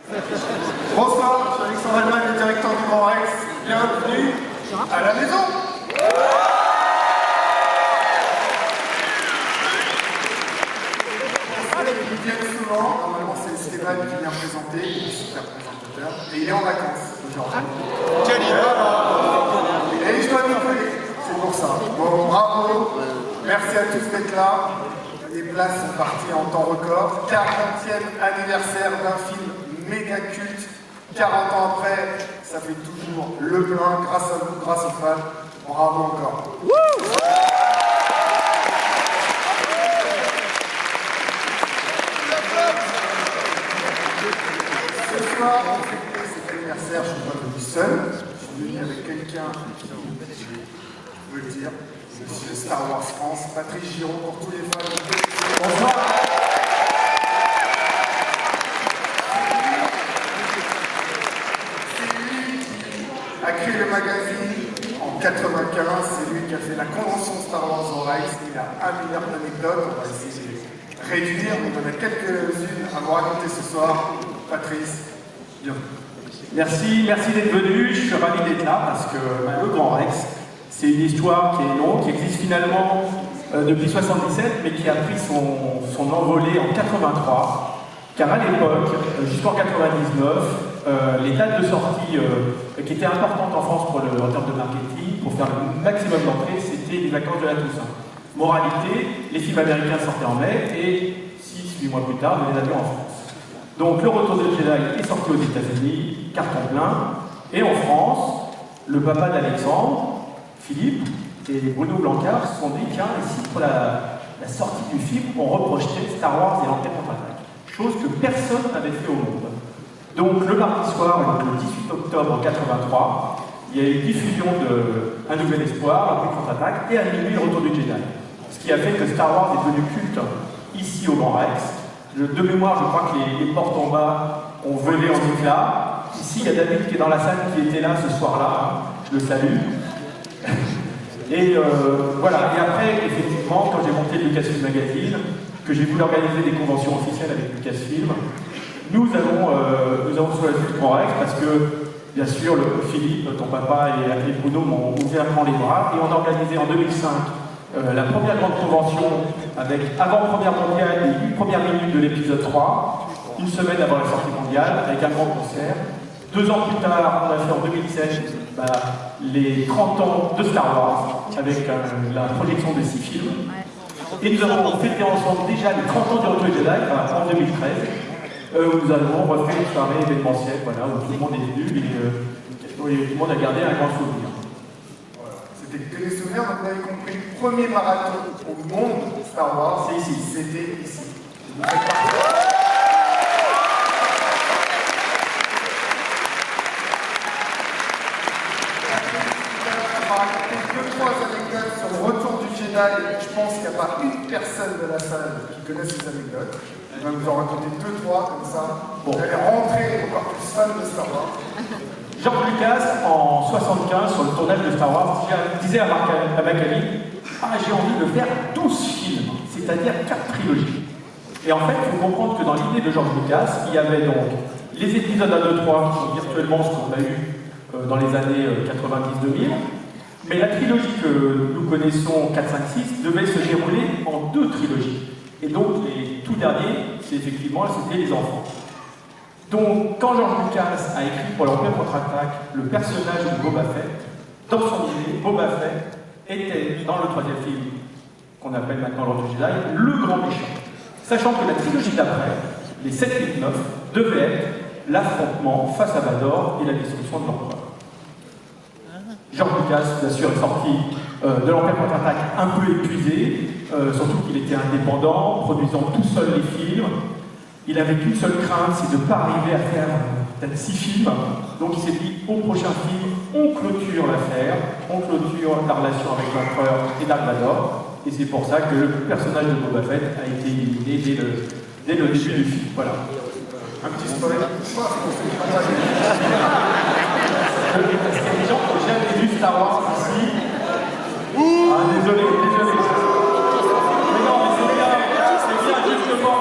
Bonsoir, je suis Alexandre Allemagne, le directeur du Grand Rex. Bienvenue à la maison. Ils viennent souvent, normalement c'est Stéphane qui vient présenter, il est super présentateur, et il est en vacances aujourd'hui. Et je dois m'y coller, c'est pour ça. Bon, bravo, merci à tous d'être là. Les places sont parties en temps record. 40e anniversaire d'un film méga culte. 40 ans après, ça fait toujours le plein grâce à vous, grâce aux fans. Bravo encore. Ce soir, on fête cet anniversaire, je ne suis pas venu seul. Je suis venu avec quelqu'un qui veut le dire. Monsieur Star Wars France, Patrice Giron pour tous les fans. Bonsoir. C'est lui qui a créé le magazine en 95, c'est lui qui a fait la convention Star Wars au Rex. Il a 1 milliard d'anecdotes, on va essayer de réduire, mais on en a quelques-unes à vous raconter ce soir. Patrice, bienvenue. Merci d'être venu, je suis ravi d'être là parce que le Grand Rex, c'est une histoire qui est longue, qui existe finalement depuis 77, mais qui a pris son envolée en 83, car à l'époque, jusqu'en 99, les dates de sortie qui étaient importantes en France en termes de marketing, pour faire le maximum d'entrées, c'était les vacances de la Toussaint. Moralité, les films américains sortaient en mai, et 6-8 mois plus tard, on les avions en France. Donc le Retour de Jedi est sorti aux États-Unis, carton plein, et en France, le papa d'Alexandre, Philippe et Bruno Blancard se sont dit tiens, ici pour la sortie du film, on reprojetait Star Wars et l'Empire contre-attaque. Chose que personne n'avait fait au monde. Donc le mardi soir, le 18 octobre 83, il y a eu diffusion de Un Nouvel Espoir, l'Empire contre-attaque, et à minuit, le Retour du Jedi. Ce qui a fait que Star Wars est devenu culte ici au Grand Rex. De mémoire, je crois que les portes en bas ont volé en éclats. Ici, il y a David qui est dans la salle, qui était là ce soir-là. Je le salue. Et voilà, et après, effectivement, quand j'ai monté Lucasfilm Magazine, que j'ai voulu organiser des conventions officielles avec Lucasfilm, nous avons choisi le Grand Rex parce que, bien sûr, Philippe, ton papa et Bruno m'ont ouvert grand les bras, et on a organisé en 2005 la première grande convention avec avant-première mondiale et 8 premières minutes de l'épisode 3, une semaine avant la sortie mondiale, avec un grand concert. 2 ans plus tard, on a fait en 2016 les 30 ans de Star Wars, avec la projection de 6 films. Et nous avons fêté ensemble déjà les 30 ans du Retour du Jedi en 2013, où nous avons refait une soirée événementielle, voilà, où tout le monde est venu et tout le monde a gardé un grand souvenir. C'était que des souvenirs, donc vous avez compris, le premier marathon au monde Star Wars, c'est ici, c'était ici. Vous faites partie. Anecdotes sur le Retour du Jedi. Je pense qu'il n'y a pas une personne de la salle qui connaît ces anecdotes. Il va nous en raconter 2-3 comme ça. Bon. Vous allez rentrer encore plus fan de Star Wars. George Lucas, en 75, sur le tournage de Star Wars, disait à Macali, j'ai envie de faire 12 films, c'est-à-dire 4 trilogies. Et en fait, il faut comprendre que dans l'idée de George Lucas, il y avait donc les épisodes 1, 2, 3, qui sont virtuellement ce qu'on a eu dans les années 90-2000. Mais la trilogie que nous connaissons, 4, 5, 6, devait se dérouler en 2 trilogies. Et donc, les tout derniers, c'était les enfants. Donc, quand George Lucas a écrit pour l'Empire contre-attaque le personnage de Boba Fett, dans son idée, Boba Fett était, dans le 3e film, qu'on appelle maintenant l'Ordre du Jedi, le grand méchant. Sachant que la trilogie d'après, les 7, 8, 9, devait être l'affrontement face à Vador et la destruction de l'Empereur. George Lucas, bien sûr, est sorti de l'Empire contre-attaque un peu épuisé, surtout qu'il était indépendant, produisant tout seul les films. Il n'avait qu'une seule crainte, c'est de ne pas arriver à faire peut-être 6 films. Donc il s'est dit, au prochain film, on clôture l'affaire, on clôture la relation avec l'Empereur et Dark Vador. Et c'est pour ça que le personnage de Boba Fett a été éliminé dès le début du film. Voilà. Un petit spoiler. Parce qu'il y a des gens qui n'ont jamais vu Star Wars ici. Désolé. Mais non, mais c'est bien justement.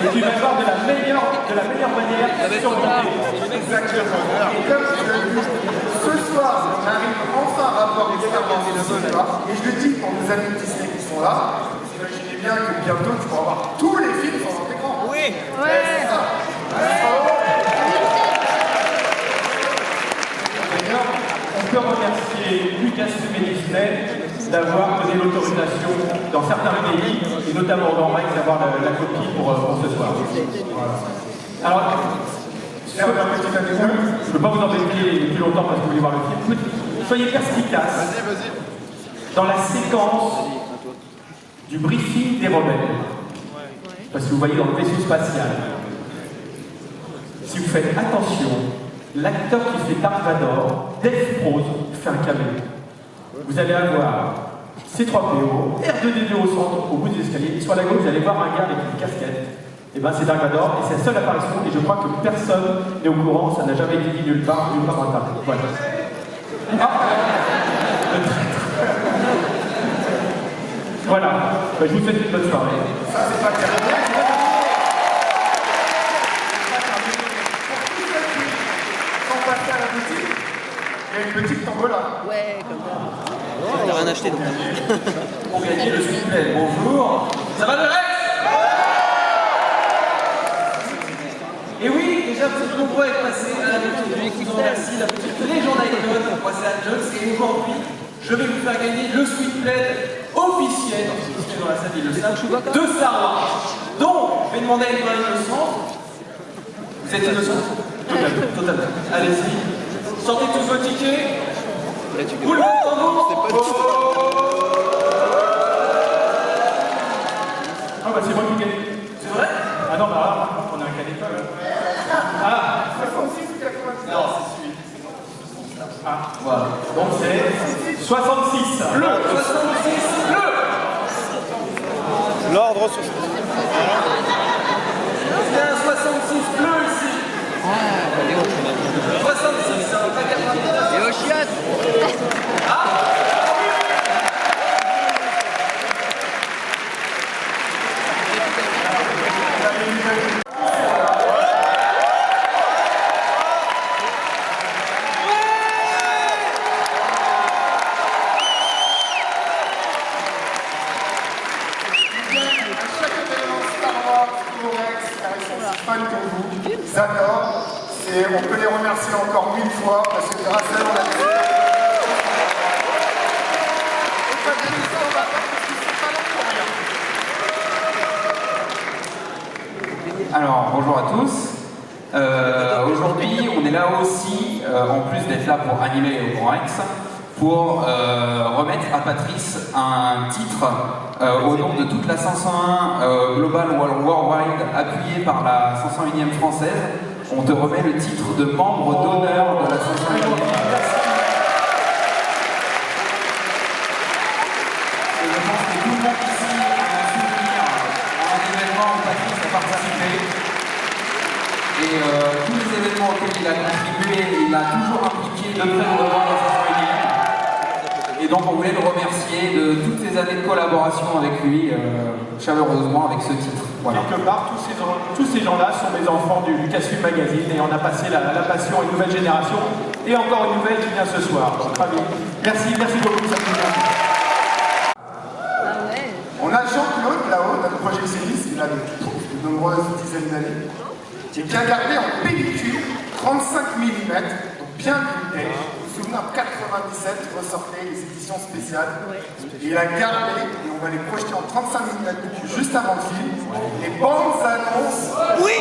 Et tu vas voir de la manière surmontée. Exactement. Et comme je l'ai dit, ce soir, on arrive enfin à avoir une expérience de cinéma. Et je le dis pour nos amis Disney qui sont là, vous imaginez bien que bientôt, tu pourras voir tous les films sur votre écran. Oui. C'est ça. On peut remercier Lucasfilm et Disney d'avoir donné l'autorisation dans certains pays, et notamment au Grand Rex, d'avoir la copie pour ce soir. Voilà. Alors, je ne peux pas vous embêter plus longtemps parce que vous voulez voir le film. Soyez perspicaces dans la séquence du briefing des rebelles. Parce que vous voyez dans le vaisseau spatial. Si vous faites attention, l'acteur qui fait Dark Vador, Dave Prose, fait un caméo. Vous allez avoir C3PO, R2D2 au centre, au bout des escaliers. Sur la gauche, vous allez voir un gars avec une casquette. Et bien c'est Dark Vador, et c'est la seule apparition, et je crois que personne n'est au courant, ça n'a jamais été dit nulle part en table. Voilà. Ah, le traître. Voilà, ben, je vous souhaite une bonne soirée. Ça, c'est pas terminé. Sans passer à la boutique, il y a une petite tombola. Ouais, comme ça. T'as rien acheté donc. Pour gagner le Sweetplay. Bonjour. Ça va le Rex? Et oui, déjà vous êtes nombreux à être passés à la petite merci, la petite légende Icon, moi c'est Anne Jones, et aujourd'hui, je vais vous faire gagner le Sweetplay officiel, parce que dans la salle ils le savent, de Star Wars. Donc, je vais demander à une main innocente. Vous êtes innocent? Totalement. Allez-y. Sortez tous vos tickets. Vous le mettez en vous. Ah bah c'est moi qui gagne. C'est vrai? Ah non, bah on a un cas d'école. Ah 66 ou 90? Non, c'est celui. Ah, voilà. Donc c'est 66. Bleu, 66, bleu. L'ordre sur... Il y a un 66 bleu ici. 66, hein, pas 99. Et au chiottes. J'adore. On peut les remercier encore 1000 fois parce que grâce à eux, on a fait. Alors, bonjour à tous. Aujourd'hui, on est là aussi, en plus d'être là pour animer au Grand Rex, pour remettre à Patrice un titre au nom de toute la 501 Global Worldwide, appuyée par la 501e française. On te remet le titre de membre d'honneur de la 501e. Et je pense que tout le monde ici a un souvenir à un événement où Patrice a participé. Et tous les événements auxquels il a contribué, il a toujours impliqué de près ou de loin la 501e. Et donc on voulait le remercier de toutes ces années de collaboration avec lui, chaleureusement avec ce titre. Voilà. Quelque part, tous ces gens-là sont des enfants du Lucasfilm Magazine et on a passé la passion à une nouvelle génération et encore une nouvelle qui vient ce soir. Merci beaucoup. Ça fait bien. On a Jean-Claude là-haut, notre projectionniste, il a de nombreuses dizaines d'années, qui a gardé en pellicule 35 mm, donc bien limité. Vous vous souvenez, en 97 ressortaient les éditions spéciales. Et il a gardé, et on va les projeter en 35 mm juste avant le film, les bandes annonces. Oui.